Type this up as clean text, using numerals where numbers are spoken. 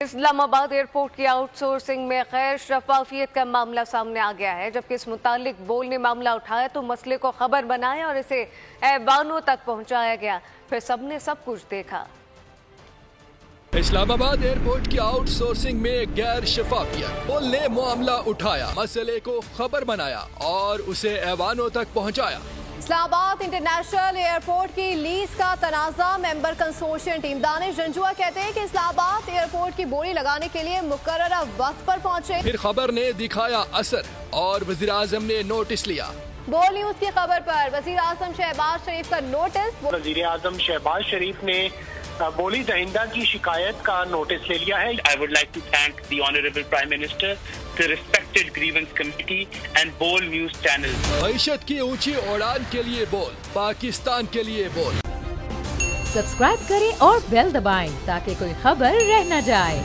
Islamabad airport की outsourcing में गैर शफाफियत का मामला सामने आ गया है। जबकि इस मुतालिक बोल ने मामला उठाया तो मसले को खबर बनाया और इसे ऐवानों तक पहुंचाया गया। फिर सबने सब कुछ देखा। इस्लामाबाद एयरपोर्ट की आउटसोर्सिंग में गैर शफाफियत, बोल ने मामला उठाया, मसले को खबर बनाया और उसे ऐवानों तक पहुंचाया। इस्लामाबाद इंटरनेशनल एयरपोर्ट की लीज का तनाज़ा member consortium team Danish Janjua कहते हैं कि इस्लामाबाद एयरपोर्ट की बोली लगाने के लिए मुकर्ररा वक्त पर पहुंचे। फिर खबर ने दिखाया असर और वज़ीर आज़म ने नोटिस लिया। बोल न्यूज की खबर पर वज़ीर आज़म शहबाज शरीफ का नोटिस। वज़ीर आज़म शहबाज शरीफ ने बोली दहिंदा की शिकायत का नोटिस ले लिया है। I would like to thank the Honorable Prime Minister, the respected grievance committee and Bold News channel. मईशत की ऊंची उड़ान के लिए बोल, पाकिस्तान के लिए बोल। सब्सक्राइब करें और बेल दबाएं ताकि कोई खबर रह न जाए।